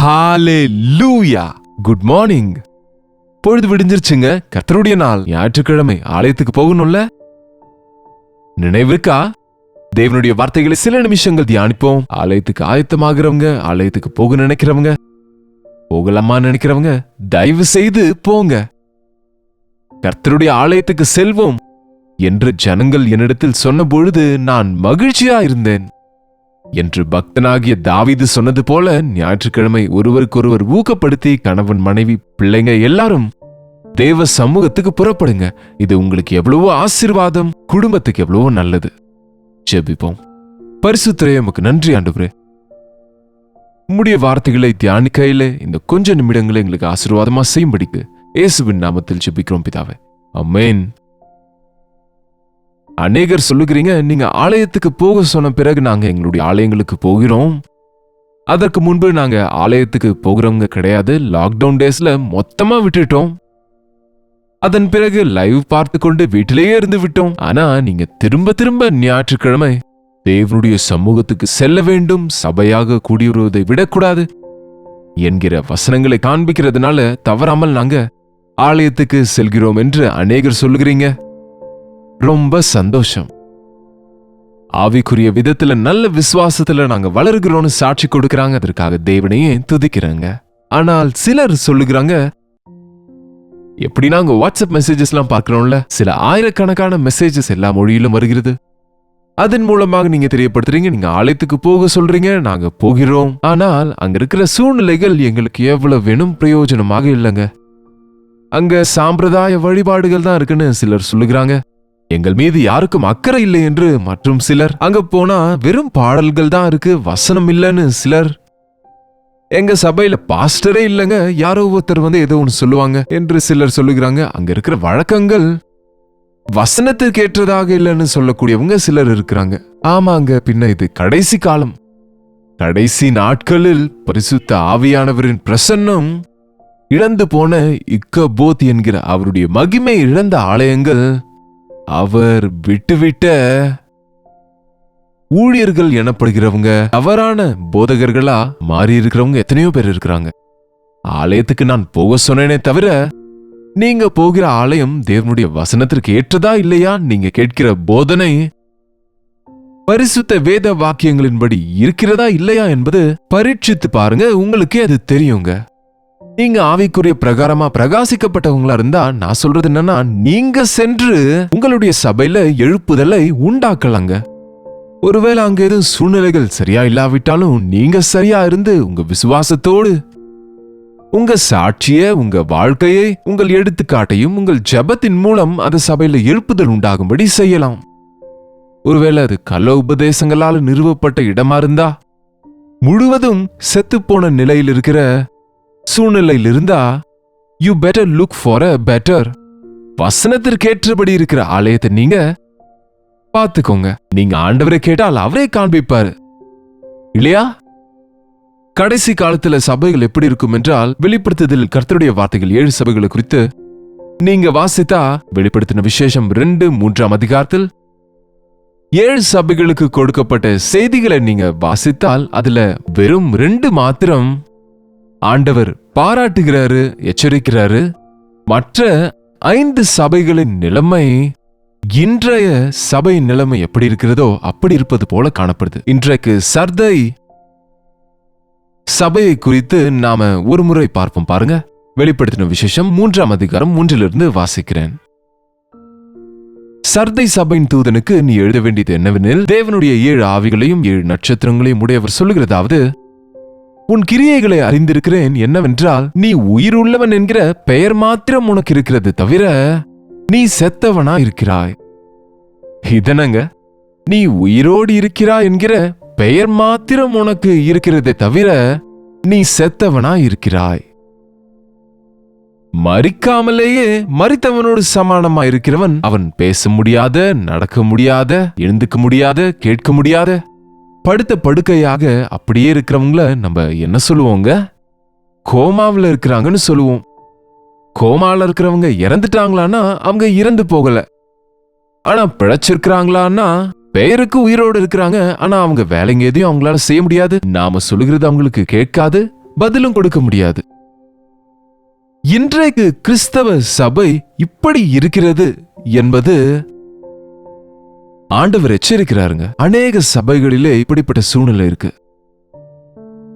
ஹalleluya. Good morning. பொழுது விடிஞ்சிருச்சுங்க. கர்த்தருடைய நாள், ஞாயிற்றுக்கிழமை. ஆலயத்துக்கு போகணும்ல? நினைவிருக்கா? தேவனுடைய வார்த்தைகளை சில நிமிஷங்கள் தியானிப்போம். ஆலயத்துக்கு ஆயத்தமாகிறவங்க, ஆலயத்துக்கு போக நினைக்கிறவங்க, போகலாமா நினைக்கிறவங்க, தயவு செய்து போங்க. கர்த்தருடைய ஆலயத்துக்கு செல்வோம் என்று ஜனங்கள் என்னிடத்தில் சொன்ன பொழுது நான் மகிழ்ச்சியா இருந்தேன் என்று பக்தனாகிய தாவீது சொன்னது போல, ஞாயிற்றுக்கிழமை ஒருவருக்கொருவர் ஊக்கப்படுத்தி கணவன், மனைவி, பிள்ளைங்க எல்லாரும் தேவ சமூகத்துக்கு புறப்படுங்க. இது உங்களுக்கு எவ்வளவோ ஆசீர்வாதம், குடும்பத்துக்கு எவ்வளவோ நல்லது. ஜெபிப்போம். பரிசுத்தரே, உமக்கு நன்றி ஆண்டவரே. உம்முடைய வார்த்தைகளை தியானிக்கையிலே இந்த கொஞ்ச நிமிடங்களை எங்களுக்கு ஆசீர்வாதமா செய்யும்படிக்கு இயேசுவின் நாமத்தில் ஜெபிக்கிறோம் பிதாவே, ஆமென். அநேகர் சொல்லுகிறீங்க, நீங்க ஆலயத்துக்கு போக சொன்ன பிறகு நாங்க எங்களுடைய ஆலயங்களுக்கு போகிறோம். அதற்கு முன்பு நாங்க ஆலயத்துக்கு போகிறவங்க கிடையாது. லாக்டவுன் டேஸ்ல மொத்தமா விட்டுட்டோம். அதன் பிறகு லைவ் பார்த்து கொண்டு வீட்டிலேயே இருந்து விட்டோம். ஆனா நீங்க திரும்ப திரும்ப ஞாயிற்றுக்கிழமை தேவனுடைய சமூகத்துக்கு செல்ல வேண்டும், சபையாக கூடி வருவதை விடக்கூடாது என்கிற வசனங்களை காண்பிக்கிறதுனால தவறாமல் நாங்க ஆலயத்துக்கு செல்கிறோம் என்று அநேகர் சொல்லுகிறீங்க. ரொம்ப சந்தோஷம். ஆவிக்குரிய விதத்துல நல்ல விசுவாசத்துல நாங்க வளர்கிறோம்னு சாட்சி கொடுக்கறாங்க. அதற்காக தேவனையே துதிக்கிறாங்க. ஆனால் சிலர் சொல்லுகிறாங்க, எப்படி நாங்க வாட்ஸ்அப் மெசேஜஸ் எல்லாம் பார்க்கிறோம்ல, சில ஆயிரக்கணக்கான மெசேஜஸ் எல்லா மொழியிலும் வருகிறது. அதன் மூலமாக நீங்க தெரியப்படுத்துறீங்க, நீங்க ஆலயத்துக்கு போக சொல்றீங்க, நாங்க போகிறோம். ஆனால் அங்க இருக்கிற சூழ்நிலைகள் எங்களுக்கு எவ்வளவு வேணும் பிரயோஜனமாக இல்லைங்க. அங்க சாம்பிரதாய வழிபாடுகள் தான் இருக்குன்னு சிலர் சொல்லுகிறாங்க. எங்கள் மீது யாருக்கும் அக்கறை இல்லை என்று மற்றும் சிலர், அங்க போனா வெறும் பாடல்கள் தான் இருக்கு, வசனம் இல்லைன்னு சிலர், எங்க சபையில பாஸ்டரே இல்லைங்க, யாரோ ஒருத்தர் ஏதோ ஒன்று சொல்லுவாங்க என்று சிலர் சொல்லுகிறாங்க. அங்க இருக்கிற வழக்கங்கள் வசனத்திற்கு ஏற்றதாக இல்லைன்னு சொல்லக்கூடியவங்க சிலர் இருக்கிறாங்க. ஆமாங்க, பின்ன இது கடைசி காலம். கடைசி நாட்களில் பரிசுத்த ஆவியானவரின் பிரசன்னம் இழந்து போன இக்கபோத் என்கிற அவருடைய மகிமை இழந்த ஆலயங்கள், அவர் விட்டுவிட்ட ஊழியர்கள் எனப்படுகிறவங்க, தவறான போதகர்களா மாறி இருக்கிறவங்க எத்தனையோ பேர் இருக்கிறாங்க. ஆலயத்துக்கு நான் போக சொன்னேனே தவிர, நீங்க போகிற ஆலயம் தேவனுடைய வசனத்திற்கு ஏற்றதா இல்லையா, நீங்க கேட்கிற போதனை பரிசுத்த வேத வாக்கியங்களின்படி இருக்கிறதா இல்லையா என்பது பரீட்சித்து பாருங்க, உங்களுக்கே அது தெரியுங்க. நீங்க ஆவிக்குரிய பிரகாரமா பிரகாசிக்கப்பட்டவங்களா இருந்தா, நான் சொல்றது என்னன்னா, நீங்க சென்று உங்களுடைய சபையில எழுப்புதலை உண்டாக்கலாங்க. ஒருவேளை அங்க எதுவும் சூழ்நிலைகள் சரியா இல்லாவிட்டாலும், நீங்க சரியா இருந்து உங்க விசுவாசத்தோடு உங்க சாட்சிய, உங்க வாழ்க்கையை, உங்கள் எடுத்துக்காட்டையும் உங்கள் ஜெபத்தின் மூலம் அது சபையில எழுப்புதல் உண்டாகும்படி செய்யலாம். ஒருவேளை அது கள்ள உபதேசங்களால் நிறுவப்பட்ட இடமா இருந்தா, முழுவதும் செத்துப்போன நிலையில் இருக்கிற சூழ்நிலையில் இருந்தா, you better look for a better வசனத்திற்கேற்றபடி இருக்கிற ஆலயத்தை நீங்க பார்த்துக்கோங்க. நீங்க ஆண்டவரை கேட்டால் அவரே காண்பிப்பாரு இல்லையா? கடைசி காலத்துல சபைகள் எப்படி இருக்கும் என்றால், வெளிப்படுத்துதல் கர்த்தருடைய வார்த்தைகள் 7 சபைகளை குறித்து நீங்க வாசித்தா, வெளிப்படுத்தின விசேஷம் 2-3 அதிகாரத்தில் 7 சபைகளுக்கு கொடுக்கப்பட்ட செய்திகளை நீங்க வாசித்தால், அதுல வெறும் 2 மாத்திரம் ஆண்டவர் பாராட்டுகிறாரு, எச்சரிக்கிறாரு. மற்ற 5 சபைகளின் நிலைமை இன்றைய சபை நிலைமை எப்படி இருக்கிறதோ அப்படி இருப்பது போல காணப்படுது. இன்றைக்கு சர்தை சபையை குறித்து நாம ஒரு முறை பார்ப்போம். பாருங்க, வெளிப்படுத்தின விசேஷம் 3 அதிகாரம் 1 வாசிக்கிறேன். சர்தை சபையின் தூதனுக்கு நீ எழுத வேண்டியது என்னவெனில், தேவனுடைய 7 ஆவிகளையும் 7 நட்சத்திரங்களையும் உடையவர் சொல்லுகிறதாவது, உன் கிரியைகளை அறிந்திருக்கிறேன். என்னவென்றால், நீ உயிர் உள்ளவன் என்கிற பெயர் மாத்திரம் உனக்கு இருக்கிறது தவிர நீ செத்தவனா இருக்கிறாய். இதனங்க, நீ உயிரோடு இருக்கிறாய் என்கிற பெயர் மாத்திரம் உனக்கு இருக்கிறதே தவிர நீ செத்தவனா இருக்கிறாய். மரிக்காமலேயே மரித்தவனோடு சமானமா இருக்கிறவன் அவன். பேச முடியாத, நடக்க முடியாத, எழுந்துக்க முடியாத, கேட்க முடியாத, படுத்த படுக்கையாக அப்படியே இருக்கிறவங்கள நம்ம என்ன சொல்லுவோங்க? கோமாவில் இருக்கிறாங்கன்னு சொல்லுவோம். கோமாவில் இருக்கிறவங்க இறந்துட்டாங்களான்னா அவங்க இறந்து போகல, ஆனா பிழைச்சிருக்கிறாங்களான்னா பெயருக்கு உயிரோடு இருக்கிறாங்க. ஆனா அவங்க வேலைங்க எதையும் அவங்களால செய்ய முடியாது. நாம சொல்லுகிறது அவங்களுக்கு கேட்காது, பதிலும் கொடுக்க முடியாது. இன்றைக்கு கிறிஸ்தவ சபை இப்படி இருக்கிறது என்பது ஆண்டவர் எச்சரிக்கிறாருங்க. அநேக சபைகளிலே இப்படிப்பட்ட சூழ்நிலை இருக்கு.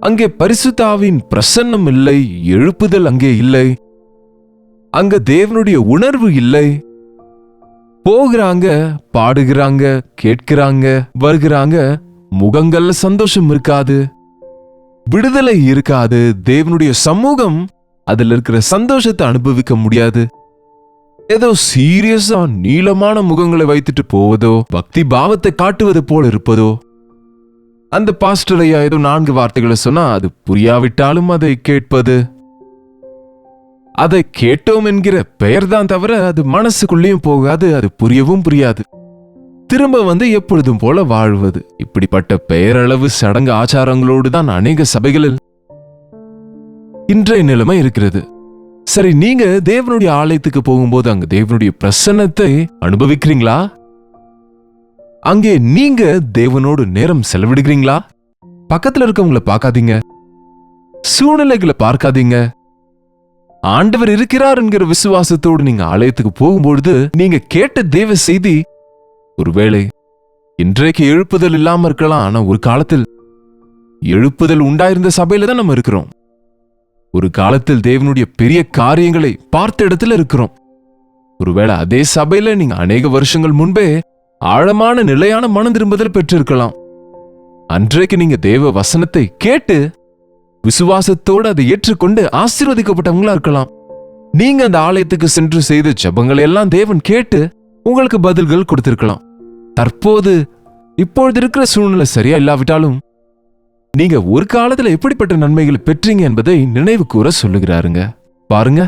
அங்கே பரிசுத்த ஆவியின் பிரசன்னம் இல்லை, எழுப்புதல் அங்கே இல்லை, அங்க தேவனுடைய உணர்வு இல்லை. போகிறாங்க, பாடுகிறாங்க, கேட்கிறாங்க, வருகிறாங்க, முகங்கள்ல சந்தோஷம் இருக்காது, விடுதலை இருக்காது, தேவனுடைய சமூகம் அதுல இருக்கிற சந்தோஷத்தை அனுபவிக்க முடியாது. ஏதோ சீரியஸா நீளமான முகங்களை வைத்துட்டு போவதோ, பக்தி பாவத்தை காட்டுவது போல இருப்பதோ, அந்த பாஸ்டர் ஐயா ஏதோ 4 வார்த்தைகளை சொன்னா அது புரியாவிட்டாலும் அதை கேட்பது, அதை கேட்டோம் என்கிற பெயர்தான் தவிர அது மனசுக்குள்ளேயும் போகாது, அது புரியவும் புரியாது. திரும்ப எப்பொழுதும் போல வாழ்வது. இப்படிப்பட்ட பெயரளவு சடங்கு ஆச்சாரங்களோடு தான் அநேக சபைகளில் இன்றைய நிலைமை இருக்கிறது. சரி, நீங்க தேவனுடைய ஆலயத்துக்கு போகும்போது அங்க தேவனுடைய பிரசன்னத்தை அனுபவிக்கிறீங்களா? அங்கே நீங்க தேவனோடு நேரம் செலவிடுகிறீங்களா? பக்கத்துல இருக்கவங்களை பார்க்காதீங்க, சூழ்நிலைகளை பார்க்காதீங்க. ஆண்டவர் இருக்கிறார் என்கிற விசுவாசத்தோடு நீங்க ஆலயத்துக்கு போகும்பொழுது நீங்க கேட்ட தேவ செய்தி ஒருவேளை இன்றைக்கு எழுப்புதல் இல்லாம இருக்கலாம். ஆனா ஒரு காலத்தில் எழுப்புதல் உண்டாயிருந்த சபையில தான் நம்ம இருக்கிறோம். ஒரு காலத்தில் தேவனுடைய பெரிய காரியங்களை பார்த்த இடத்துல இருக்கிறோம். ஒருவேளை அதே சபையில நீங்க அநேக வருஷங்கள் முன்பே ஆழமான நிலையான மனம் திரும்புதல் பெற்றிருக்கலாம். அன்றைக்கு நீங்க தேவ வசனத்தை கேட்டு விசுவாசத்தோடு அதை ஏற்றுக்கொண்டு ஆசீர்வதிக்கப்பட்டவங்களா இருக்கலாம். நீங்க அந்த ஆலயத்துக்கு சென்று செய்த ஜெபங்களை எல்லாம் தேவன் கேட்டு உங்களுக்கு பதில்கள் கொடுத்திருக்கலாம். தற்போது இப்பொழுது இருக்கிற சூழ்நிலை சரியா இல்லாவிட்டாலும் நீங்க ஒரு காலத்துல எப்படிப்பட்ட நன்மைகளை பெற்றீங்க என்பதை நினைவு கூற சொல்லுகிறாருங்க. பாருங்க,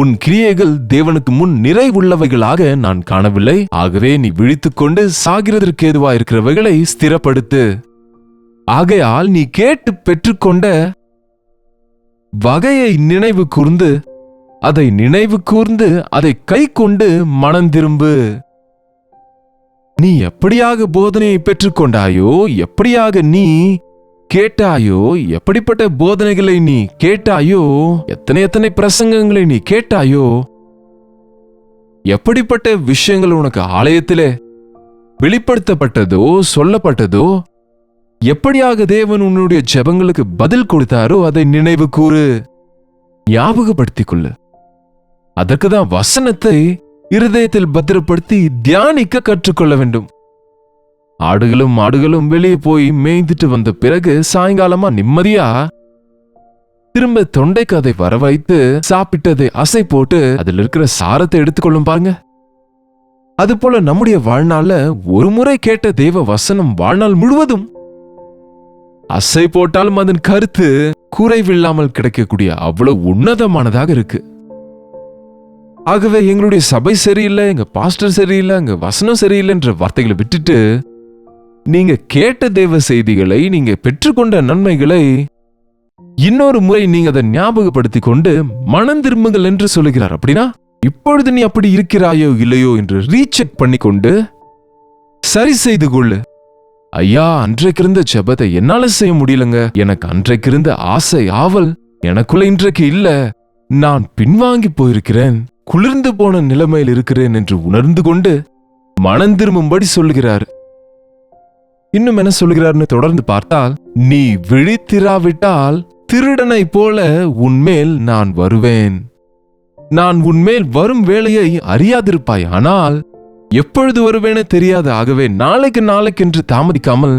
உன் கிரியைகள் தேவனுக்கு முன் நிறைவுள்ளவைகளாக நான் காணவில்லை. ஆகவே நீ விழித்துக்கொண்டு சாகிறதற்கு ஏதுவா இருக்கிறவைகளை ஸ்திரப்படுத்து. ஆகையால் நீ கேட்டு பெற்றுக்கொண்ட வகையை நினைவு கூர்ந்து அதை கை கொண்டு மனம் திரும்பு. நீ எப்படியாக போதனையை பெற்றுக்கொண்டாயோ, எப்படியாக நீ கேட்டாயோ, எப்படிப்பட்ட போதனைகளை நீ கேட்டாயோ, எத்தனை பிரசங்கங்களை நீ கேட்டாயோ, எப்படிப்பட்ட விஷயங்கள் உனக்கு ஆலயத்திலே வெளிப்படுத்தப்பட்டதோ சொல்லப்பட்டதோ, எப்படியாக தேவன் உன்னுடைய ஜெபங்களுக்கு பதில் கொடுத்தாரோ அதை நினைவு கூறு, ஞாபகப்படுத்திக் கொள்ளு. அதற்குதான் வசனத்தை இருதயத்தில் பத்திரப்படுத்தி தியானிக்க கற்றுக்கொள்ள வேண்டும். ஆடுகளும் மாடுகளும் வெளியே போய் மேய்ந்துட்டு வந்த பிறகு சாயங்காலமா நிம்மதியா திரும்ப தொண்டைக்கு அதை வர வைத்து சாப்பிட்டதை அசை போட்டு அதில் இருக்கிற சாரத்தை எடுத்துக்கொள்ளும் பாருங்க. அது போல நம்முடைய வாழ்நாள்ல ஒரு முறை கேட்ட தேவ வசனம் வாழ்நாள் முழுவதும் அசை போட்டாலும் அதன் கருத்து குறைவில்லாமல் கிடைக்கக்கூடிய அவ்வளவு உன்னதமானதாக இருக்கு. ஆகவே எங்களுடைய சபை சரியில்லை, எங்க பாஸ்டர் சரியில்லை, எங்க வசனம் சரியில்லை என்ற வார்த்தைகளை விட்டுட்டு நீங்க கேட்ட தேவ செய்திகளை, நீங்க பெற்றுக்கொண்ட நன்மைகளை இன்னொரு முறை நீங்க அதை ஞாபகப்படுத்திக் கொண்டு மனம் திரும்புங்கள் என்று சொல்லுகிறார். அப்படின்னா இப்பொழுது நீ அப்படி இருக்கிறாயோ இல்லையோ என்று ரீசெக் பண்ணிக்கொண்டு சரி செய்து கொள்ளு. ஐயா, அன்றைக்கு இருந்த ஜெபத்தை என்னால செய்ய முடியலங்க, எனக்கு அன்றைக்கு இருந்த ஆசை ஆவல் எனக்குள்ள இன்றைக்கு இல்ல, நான் பின்வாங்கி போயிருக்கிறேன், குளிர்ந்து போன நிலைமையில் இருக்கிறேன் என்று உணர்ந்து கொண்டு மனம் திரும்பும்படி சொல்லுகிறார். இன்னும் என்ன சொல்லுகிறார்னு தொடர்ந்து பார்த்தால், நீ விழித்திராவிட்டால் திருடனை போல உன்மேல் நான் வருவேன். நான் உன்மேல் வரும் வேளையை அறியாதிருப்பாய், ஆனால் எப்பொழுது வருவேன்னு தெரியாது. ஆகவே நாளைக்கென்று தாமதிக்காமல்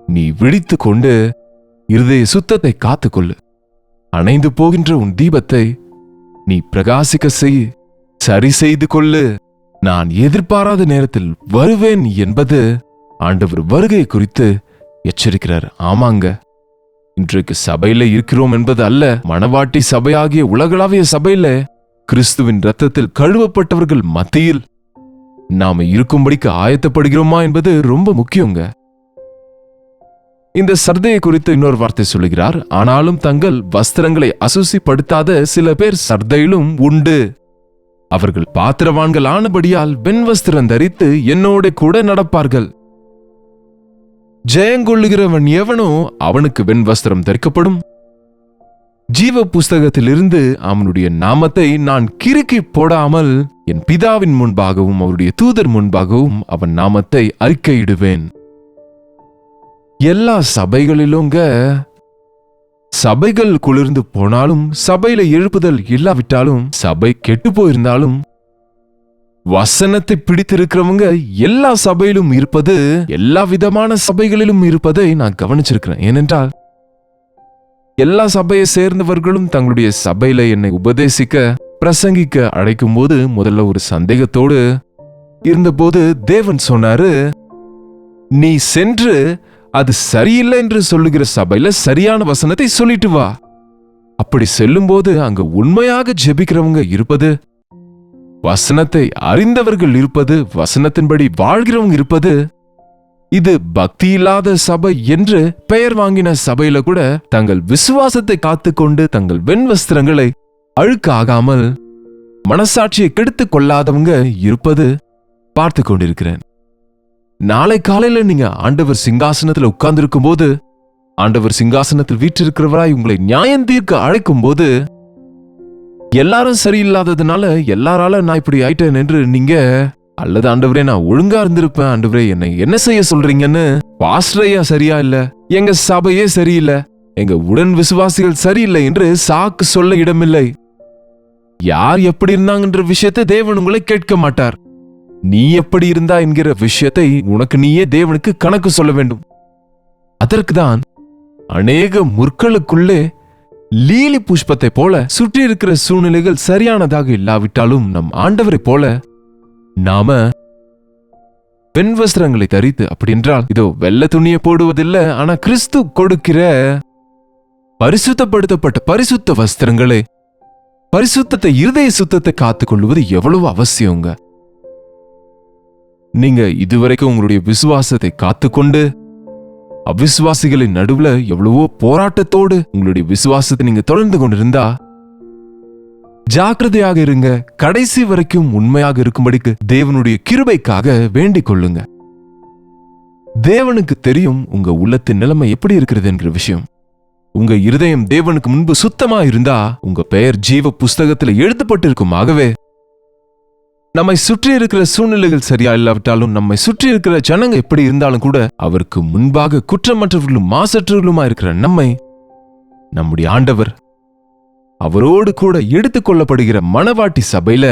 நீ விழித்து கொண்டு இருதய சுத்தத்தை காத்துக்கொள்ளு. அணைந்து போகின்ற உன் தீபத்தை நீ பிரகாசிக்க செய், சரி செய்து கொள்ளு. நான் எதிர்பாராத நேரத்தில் வருவேன் என்பது ஆண்டவர் வருகை குறித்து எச்சரிக்கிறார். ஆமாங்க, இன்றைக்கு சபையில இருக்கிறோம் என்பது அல்ல, மணவாட்டி சபையாகிய உலகளாவிய சபையில கிறிஸ்துவின் இரத்தத்தில் கழுவப்பட்டவர்கள் மத்தியில் நாம இருக்கும்படிக்கு ஆயத்தப்படுகிறோமா என்பது ரொம்ப முக்கியங்க. இந்த சர்தையை குறித்து இன்னொரு வார்த்தை சொல்லுகிறார். ஆனாலும் தங்கள் வஸ்திரங்களை அசுசிப்படுத்தாத சில பேர் சர்தையிலும் உண்டு. அவர்கள் பாத்திரவான்கள் ஆனபடியால் வெண் வஸ்திரம் தரித்து என்னோட கூட நடப்பார்கள். ஜெயங்கொள்ளுகிறவன் எவனோ அவனுக்கு வெண் வஸ்திரம் தரிக்கப்படும். ஜீவ புஸ்தகத்திலிருந்து அவனுடைய நாமத்தை நான் கிறுக்கி போடாமல் என் பிதாவின் முன்பாகவும் அவருடைய தூதர் முன்பாகவும் அவன் நாமத்தை அறிக்கையிடுவேன். எல்லா சபைகளிலுங்க சபைகள் குளிர்ந்து போனாலும், சபையில எழுப்புதல் இல்லாவிட்டாலும், சபை கெட்டு போயிருந்தாலும், வசனத்தை பிடித்திருக்கிறவங்க எல்லா சபையிலும் இருப்பது, எல்லா விதமான சபைகளிலும் இருப்பதை நான் கவனிச்சிருக்கிறேன். ஏனென்றால் எல்லா சபையை சேர்ந்தவர்களும் தங்களுடைய சபையில என்னை உபதேசிக்க, பிரசங்கிக்க அழைக்கும் போது முதல்ல ஒரு சந்தேகத்தோடு இருந்தபோது தேவன் சொன்னாரு, நீ சென்று அது சரியில்லை என்று சொல்லுகிற சபையில சரியான வசனத்தை சொல்லிட்டு வா. அப்படி செல்லும்போது அங்க உண்மையாக ஜெபிக்கிறவங்க இருப்பது, வசனத்தை அறிந்தவர்கள் இருப்பது, வசனத்தின்படி வாழ்கிறவங்க இருப்பது, இது பக்தி இல்லாத சபை என்று பெயர் வாங்கின சபையில கூட தங்கள் விசுவாசத்தை காத்துக்கொண்டு தங்கள் வெண் வஸ்திரங்களை அழுக்காகாமல் மனசாட்சியை கெடுத்துக் கொள்ளாதவங்க இருப்பது பார்த்து கொண்டிருக்கிறேன். நாளை காலையில நீங்க ஆண்டவர் சிங்காசனத்தில் உட்கார்ந்திருக்கும் போது, ஆண்டவர் சிங்காசனத்தில் வீற்றிருக்கிறவராய் உங்களை நியாயம் தீர்க்க அழைக்கும் போது, எல்லாரும் சரியில்லாததுனால எல்லாரால நான் இப்படி ஆயிட்டேன் என்று நீங்க, அல்லது ஆண்டவரே நான் ஒழுங்கா இருந்திருப்பேன், ஆண்டவரே என்னை என்ன செய்ய சொல்றீங்கன்னு, பாஸ்டரையா சரியா இல்ல, எங்க சபையே சரியில்லை, எங்க உடன் விசுவாசிகள் சரியில்லை என்று சாக்கு சொல்ல இடமில்லை. யார் எப்படி இருந்தாங்கன்ற விஷயத்தை தேவன் உங்களை கேட்க மாட்டார். நீ எப்படி இருந்தா என்கிற விஷயத்தை உனக்கு நீயே தேவனுக்கு கணக்கு சொல்ல வேண்டும். அதற்குதான் அநேக முற்களுக்குள்ளே லீலி புஷ்பத்தை போல சுற்றி இருக்கிற சூழ்நிலைகள் சரியானதாக இல்லாவிட்டாலும் நம் ஆண்டவரை போல நாம வெண் வஸ்திரங்களை தரித்து, அப்படி என்றால் இதோ வெள்ளை துணியை போடுவதில்லை, ஆனா கிறிஸ்து கொடுக்கிற பரிசுத்தப்படுத்தப்பட்ட பரிசுத்த வஸ்திரங்களை, பரிசுத்தத்தை, இருதய சுத்தத்தை காத்துக் கொள்வது எவ்வளவு அவசியங்க. நீங்க இதுவரைக்கும் உங்களுடைய விசுவாசத்தை காத்துக்கொண்டு அவிசுவாசிகளின் நடுவுல எவ்வளவோ போராட்டத்தோடு உங்களுடைய விசுவாசத்தை நீங்க தொடர்ந்து கொண்டிருந்தா ஜாக்கிரதையாக இருங்க. கடைசி வரைக்கும் உண்மையாக இருக்கும்படிக்கு தேவனுடைய கிருபைக்காக வேண்டிக் கொள்ளுங்க. தேவனுக்கு தெரியும் உங்க உள்ளத்தின் நிலைமை எப்படி இருக்கிறது என்கிற விஷயம். உங்க இருதயம் தேவனுக்கு முன்பு சுத்தமா இருந்தா உங்க பெயர் ஜீவ புஸ்தகத்தில் எழுதப்பட்டிருக்கும். ஆகவே நம்மை சுற்றி இருக்கிற சூழ்நிலைகள் சரியா இல்லாவிட்டாலும், நம்மை சுற்றி இருக்கிற ஜனங்க எப்படி இருந்தாலும் கூட அவருக்கு முன்பாக குற்றமற்றவர்களும் மாசற்றவர்களுமா இருக்கிற நம்மை நம்முடைய ஆண்டவர் அவரோடு கூட எடுத்துக் கொள்ளப்படுகிற மணவாட்டி சபையில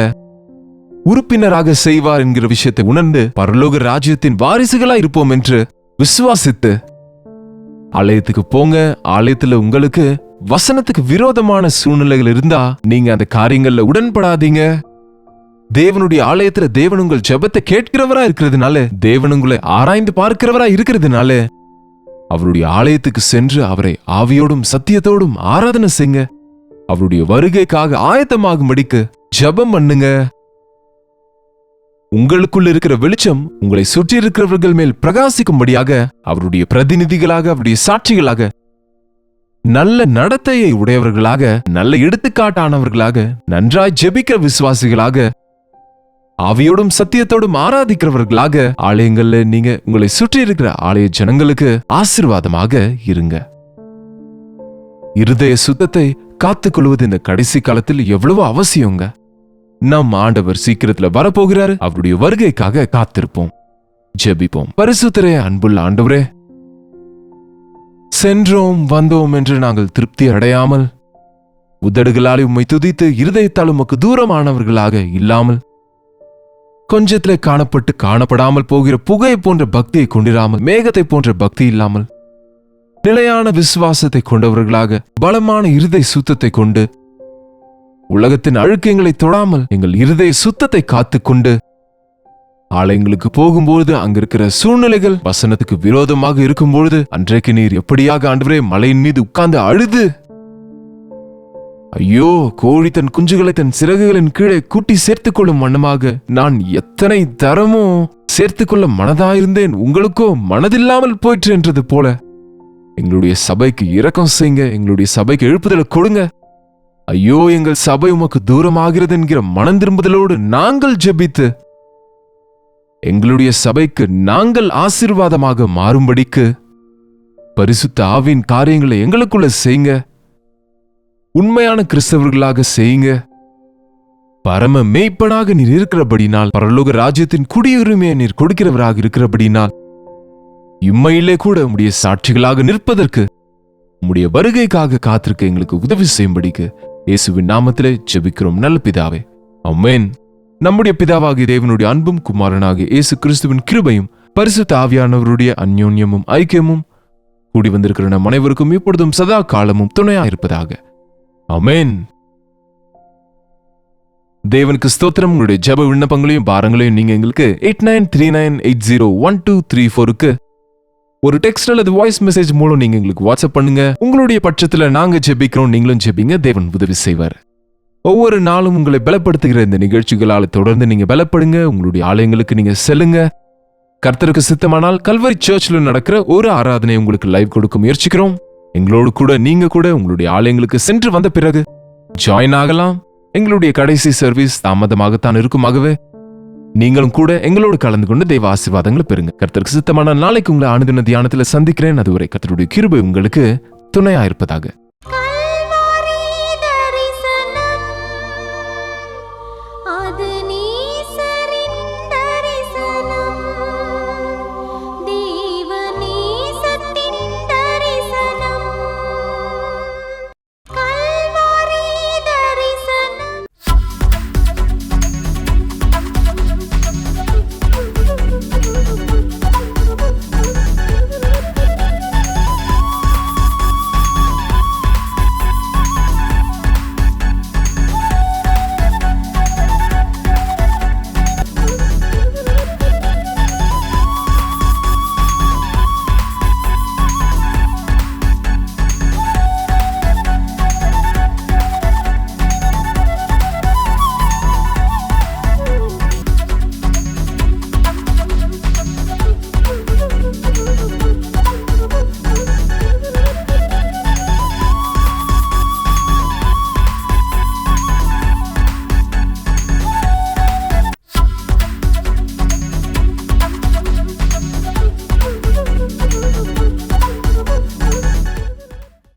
உறுப்பினராக செய்வார் என்கிற விஷயத்தை உணர்ந்து பரலோக ராஜ்யத்தின் வாரிசுகளா இருப்போம் என்று விசுவாசித்து ஆலயத்துக்கு போங்க. ஆலயத்துல உங்களுக்கு வசனத்துக்கு விரோதமான சூழ்நிலைகள் இருந்தா நீங்க அந்த காரியங்கள்ல உடன்படாதீங்க. தேவனுடைய ஆலயத்துல தேவன் உங்கள் ஜெபத்தை கேட்கிறவரா இருக்கிறதுனால, தேவன் உங்களை ஆராய்ந்து பார்க்கிறவரா இருக்கிறதுனால அவருடைய ஆலயத்துக்கு சென்று அவரை ஆவியோடும் சத்தியத்தோடும் ஆராதனை செய்யுங்க. அவருடைய வருகைக்காக ஆயத்தமாகும்படிக்கு ஜெபம் பண்ணுங்க. உங்களுக்குள் இருக்கிற வெளிச்சம் உங்களை சுற்றி இருக்கிறவர்கள் மேல் பிரகாசிக்கும்படியாக அவருடைய பிரதிநிதிகளாக, அவருடைய சாட்சிகளாக, நல்ல நடத்தையை உடையவர்களாக, நல்ல எடுத்துக்காட்டானவர்களாக, நன்றாய் ஜெபிக்கிற விசுவாசிகளாக, ஆவியோடும் சத்தியத்தோடும் ஆராதிக்கிறவர்களாக ஆலயங்கள்ல நீங்க உங்களை சுற்றி இருக்கிற ஆலய ஜனங்களுக்கு ஆசீர்வாதமாக இருங்க. இருதய சுத்தத்தை காத்துக்கொள்வது இந்த கடைசி காலத்தில் எவ்வளவு அவசியங்க. நம் ஆண்டவர் சீக்கிரத்துல வரப்போகிறாரு. அவருடைய வருகைக்காக காத்திருப்போம். ஜெபிப்போம். பரிசுத்தரே, அன்புள்ள ஆண்டவரே, சென்றோம் வந்தோம் என்று நாங்கள் திருப்தி அடையாமல், உதடுகளால் உம்மை துதித்து இருதயத்தால் உமக்கு தூரமானவர்களாக இல்லாமல், கொஞ்சத்திலே காணப்பட்டு காணப்படாமல் போகிற புகை போன்ற பக்தியை கொண்டிராமல், மேகத்தை போன்ற பக்தி இல்லாமல், நிலையான விசுவாசத்தை கொண்டவர்களாக, பலமான இருதய சுத்தத்தை கொண்டு, உலகத்தின் அழுக்கங்களை தொடாமல் எங்கள் இருதய சுத்தத்தை காத்துக்கொண்டு ஆலயங்களுக்கு போகும்போது அங்கிருக்கிற சூழ்நிலைகள் வசனத்துக்கு விரோதமாக இருக்கும்பொழுது அன்றைக்கு நீர் எப்படியாக ஆண்டவரே மலையின் மீது உட்கார்ந்து அழுது, ஐயோ கோழி தன் குஞ்சுகளை தன் சிறகுகளின் கீழே கூட்டி சேர்த்துக் கொள்ளும் வண்ணமாக நான் எத்தனை தரமோ சேர்த்துக்கொள்ள மனதாயிருந்தேன், உங்களுக்கோ மனதில்லாமல் போயிற்று என்றது போல எங்களுடைய சபைக்கு இரக்கம் செய்யுங்க. எங்களுடைய சபைக்கு எழுப்புதலை கொடுங்க. ஐயோ எங்கள் சபை உமக்கு தூரமாகிறது என்கிற மனம் திரும்புதலோடு நாங்கள் ஜெபித்து எங்களுடைய சபைக்கு நாங்கள் ஆசீர்வாதமாக மாறும்படிக்கு பரிசுத்த ஆவியின் காரியங்களை எங்களுக்குள்ள செய்யுங்க. உண்மையான கிறிஸ்தவர்களாக செய்யுங்க. பரம மேய்ப்பனாக நீர் இருக்கிறபடினால், பரலோக ராஜ்யத்தின் குடியுரிமையை நீர் கொடுக்கிறவராக இருக்கிறபடினால், இம்மையிலே கூட உம்முடைய சாட்சிகளாக நிற்பதற்கு, உம்முடைய வருகைக்காக காத்திருக்க எங்களுக்கு உதவி செய்யும்படிக்கு இயேசுவின் நாமத்திலே ஜெபிக்கிறோம் நல்ல பிதாவே, ஆமென். நம்முடைய பிதாவாகிய தேவனுடைய அன்பும் குமாரனாகிய இயேசு கிறிஸ்துவின் கிருபையும் பரிசுத்த ஆவியானவருடைய அந்யோன்யமும் ஐக்கியமும் கூடி வந்திருக்கிற நம் அனைவருக்கும் இப்பொழுதும் சதா காலமும் துணையா இருப்பதாக, ஆமென். தேவனுக்கு ஸ்தோத்திரம். உங்களுடைய ஜெப விண்ணப்பங்களையும் பாரங்களையும் நீங்க எங்களுக்கு 8939801234க்கு ஒரு டெக்ஸ்ட் அல்லது வாய்ஸ் மெசேஜ் மூலம் நீங்க எங்களுக்கு வாட்ஸ்அப் பண்ணுங்க. உங்களுடைய பட்சத்துல நாங்க ஜெபிக்கிறோம், நீங்களும் ஜெபிங்க, தேவன் உதவி செய்வார். ஒவ்வொரு நாளும் உங்களை பலப்படுத்துகிற இந்த நிகழ்ச்சிகளால் தொடர்ந்து நீங்க பலப்படுங்க. உங்களுடைய ஆலயங்களுக்கு நீங்க செல்லுங்க. கர்த்தருக்கு சித்தமானால் கல்வரி சர்ச்ல நடக்கிற ஒரு ஆராதனை உங்களுக்கு லைவ் கொடுக்க முயற்சிக்கிறோம். எங்களோடு கூட நீங்க கூட உங்களுடைய ஆலயங்களுக்கு சென்று வந்த பிறகு ஜாயின் ஆகலாம். எங்களுடைய கடைசி சர்வீஸ் தாமதமாகத்தான் இருக்குமாகவே நீங்களும் கூட எங்களோடு கலந்து கொண்டு தெய்வ ஆசீர்வாதங்களை பெறுங்க. கர்த்தருக்கு சித்தமான நாளைக்கு உங்களை அனுதின தியானத்தில் சந்திக்கிறேன். அதுவரை கர்த்தருடைய கிருபை உங்களுக்கு துணையா இருப்பதாக.